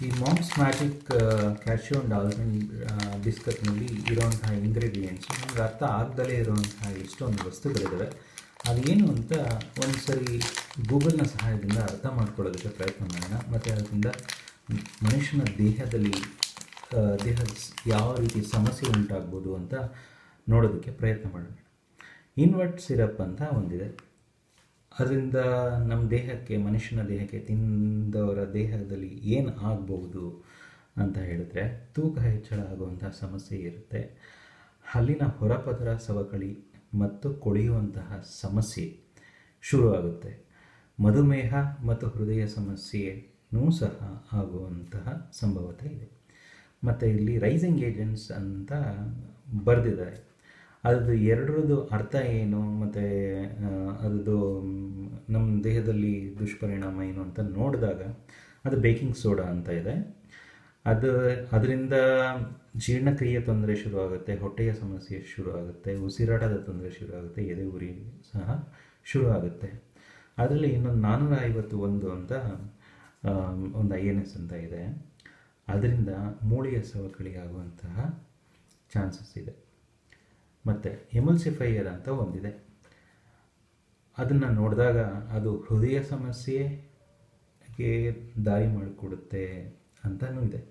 ಈ mom's magic cashew and almond ಬಿಸ್ಕತ್ನಲ್ಲಿ ಇರೋಂತಹ ಇಂಗ್ರೀಡಿಯೆಂಟ್ಸು ನಮ್ಗೆ ಅರ್ಥ ಆಗದಲ್ಲೇ ಇರೋಂತಹ ಎಷ್ಟೊಂದು ವಸ್ತುಗಳಿದ್ದಾವೆ. ಅದೇನು ಅಂತ ಒಂದು ಸರಿ ಗೂಗಲ್ನ ಸಹಾಯದಿಂದ ಅರ್ಥ ಮಾಡ್ಕೊಳ್ಳೋದಕ್ಕೆ ಪ್ರಯತ್ನ ಮಾಡೋಣ. ಮತ್ತು ಅದರಿಂದ ಮನುಷ್ಯನ ದೇಹದ ಯಾವ ರೀತಿ ಸಮಸ್ಯೆ ಉಂಟಾಗ್ಬೋದು ಅಂತ ನೋಡೋದಕ್ಕೆ ಪ್ರಯತ್ನ ಮಾಡೋಣ. ಇನ್ವರ್ಟ್ ಸಿರಪ್ ಅಂತ ಒಂದಿದೆ. ಅದರಿಂದ ನಮ್ಮ ದೇಹಕ್ಕೆ, ಮನುಷ್ಯನ ದೇಹಕ್ಕೆ, ತಿಂದವರ ದೇಹದಲ್ಲಿ ಏನು ಆಗ್ಬೋದು ಅಂತ ಹೇಳಿದ್ರೆ ತೂಕ ಹೆಚ್ಚಳ ಆಗುವಂಥ ಸಮಸ್ಯೆ ಇರುತ್ತೆ, ಹಲ್ಲಿನ ಹೊರಪದರ ಸವಕಳಿ ಮತ್ತು ಕೊಳೆಯುವಂತಹ ಸಮಸ್ಯೆ ಶುರುವಾಗುತ್ತೆ, ಮಧುಮೇಹ ಮತ್ತು ಹೃದಯ ಸಮಸ್ಯೆನೂ ಸಹ ಆಗುವಂತಹ ಸಂಭವತೆ ಇದೆ. ಮತ್ತು ಇಲ್ಲಿ ರೈಸಿಂಗ್ ಏಜೆಂಟ್ಸ್ ಅಂತ ಬರೆದಿದ್ದಾರೆ. ಅದು ಎರಡರದ್ದು ಅರ್ಥ ಏನು ಮತ್ತು ಅದು ನಮ್ಮ ದೇಹದಲ್ಲಿ ದುಷ್ಪರಿಣಾಮ ಏನು ಅಂತ ನೋಡಿದಾಗ ಅದು ಬೇಕಿಂಗ್ ಸೋಡಾ ಅಂತ ಇದೆ. ಅದರಿಂದ ಜೀರ್ಣಕ್ರಿಯೆ ತೊಂದರೆ ಶುರುವಾಗುತ್ತೆ, ಹೊಟ್ಟೆಯ ಸಮಸ್ಯೆ ಶುರುವಾಗುತ್ತೆ, ಉಸಿರಾಟದ ತೊಂದರೆ ಶುರುವಾಗುತ್ತೆ, ಎದೆ ಉರಿ ಸಹ ಶುರುವಾಗುತ್ತೆ. ಅದರಲ್ಲಿ ಇನ್ನೊಂದು 451 ಅಂತ ಒಂದು INS ಅಂತ ಇದೆ. ಅದರಿಂದ ಮೂಳೆಯ ಸವಕಳಿ ಆಗುವಂತಹ ಚಾನ್ಸಸ್ ಇದೆ. ಮತ್ತು ಎಮಲ್ಸಿಫೈಯರ್ ಅಂತ ಒಂದಿದೆ. ಅದನ್ನು ನೋಡಿದಾಗ ಅದು ಹೃದಯ ಸಮಸ್ಯೆಗೆ ದಾರಿ ಮಾಡಿಕೊಡುತ್ತೆ ಅಂತಲೂ ಇದೆ.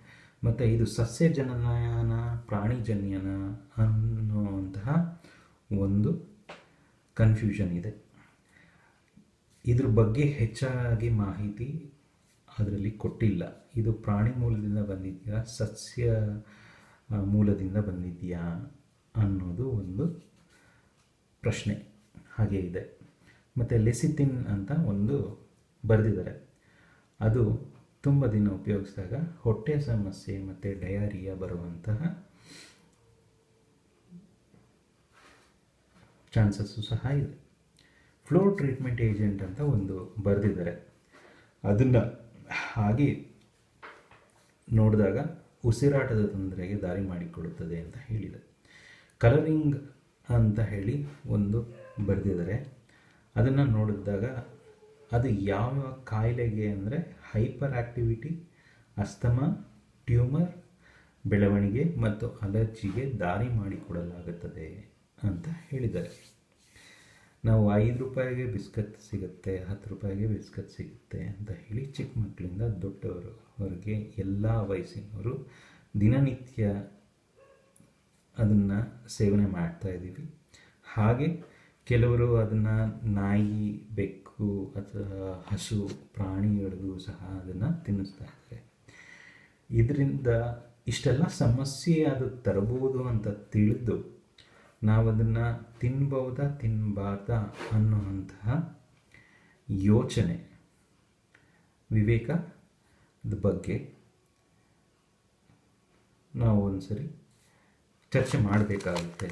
ಮತ್ತು ಇದು ಸಸ್ಯಜನ್ಯನ ಪ್ರಾಣಿಜನ್ಯನ ಅನ್ನುವಂತಹ ಒಂದು ಕನ್ಫ್ಯೂಷನ್ ಇದೆ. ಇದ್ರ ಬಗ್ಗೆ ಹೆಚ್ಚಾಗಿ ಮಾಹಿತಿ ಅದರಲ್ಲಿ ಕೊಟ್ಟಿಲ್ಲ. ಇದು ಪ್ರಾಣಿ ಮೂಲದಿಂದ ಬಂದಿದೆಯಾ, ಸಸ್ಯ ಮೂಲದಿಂದ ಬಂದಿದೆಯಾ ಅನ್ನೋದು ಒಂದು ಪ್ರಶ್ನೆ ಹಾಗೆ ಇದೆ. ಮತ್ತು ಲೆಸಿಥಿನ್ ಅಂತ ಒಂದು ಬರೆದಿದ್ದಾರೆ. ಅದು ತುಂಬ ದಿನ ಉಪಯೋಗಿಸಿದಾಗ ಹೊಟ್ಟೆ ಸಮಸ್ಯೆ ಮತ್ತು ಡಯಾರಿಯಾ ಬರುವಂತಹ ಚಾನ್ಸಸ್ಸು ಸಹ ಇದೆ. ಫ್ಲೋ ಟ್ರೀಟ್ಮೆಂಟ್ ಏಜೆಂಟ್ ಅಂತ ಒಂದು ಬರೆದಿದ್ದಾರೆ. ಅದನ್ನು ಹಾಗೆ ನೋಡಿದಾಗ ಉಸಿರಾಟದ ತೊಂದರೆಗೆ ದಾರಿ ಮಾಡಿಕೊಡುತ್ತದೆ ಅಂತ ಹೇಳಿದೆ. ಕಲರಿಂಗ್ ಅಂತ ಹೇಳಿ ಒಂದು ಬರೆದಿದ್ದಾರೆ. ಅದನ್ನು ನೋಡಿದಾಗ ಅದು ಯಾವ ಕಾಯಿಲೆಗೆ ಅಂದರೆ ಹೈಪರ್ ಆಕ್ಟಿವಿಟಿ, ಅಸ್ತಮಾ, ಟ್ಯೂಮರ್ ಬೆಳವಣಿಗೆ ಮತ್ತು ಅಲರ್ಜಿಗೆ ದಾರಿ ಮಾಡಿಕೊಡಲಾಗುತ್ತದೆ ಅಂತ ಹೇಳಿದ್ದಾರೆ. ನಾವು 5 ರೂಪಾಯಿಗೆ ಬಿಸ್ಕತ್ ಸಿಗುತ್ತೆ, 10 ರೂಪಾಯಿಗೆ ಬಿಸ್ಕತ್ ಸಿಗುತ್ತೆ ಅಂತ ಹೇಳಿ ಚಿಕ್ಕ ಮಕ್ಕಳಿಂದ ದೊಡ್ಡವರವರೆಗೆ ಎಲ್ಲ ವಯಸ್ಸಿನವರು ದಿನನಿತ್ಯ ಅದನ್ನು ಸೇವನೆ ಮಾಡ್ತಾ ಇದ್ದೀವಿ. ಹಾಗೆ ಕೆಲವರು ಅದನ್ನು ನಾಯಿ, ಬೆಕ್ಕು ಅಥವಾ ಹಸು ಪ್ರಾಣಿಗಳಿಗೂ ಸಹ ಅದನ್ನು ತಿನ್ನಿಸ್ತಾ ಇದ್ದಾರೆ. ಇದರಿಂದ ಇಷ್ಟೆಲ್ಲ ಸಮಸ್ಯೆ ಅದು ತರಬಹುದು ಅಂತ ತಿಳಿದು ನಾವದನ್ನು ತಿನ್ಬಹುದಾ ತಿನ್ನಬಾರ್ದಾ ಅನ್ನುವಂತಹ ಯೋಚನೆ, ವಿವೇಕದ ಬಗ್ಗೆ ನಾವು ಒಂದು ಸರಿ ಚರ್ಚೆ ಮಾಡಬೇಕಾಗುತ್ತೆ.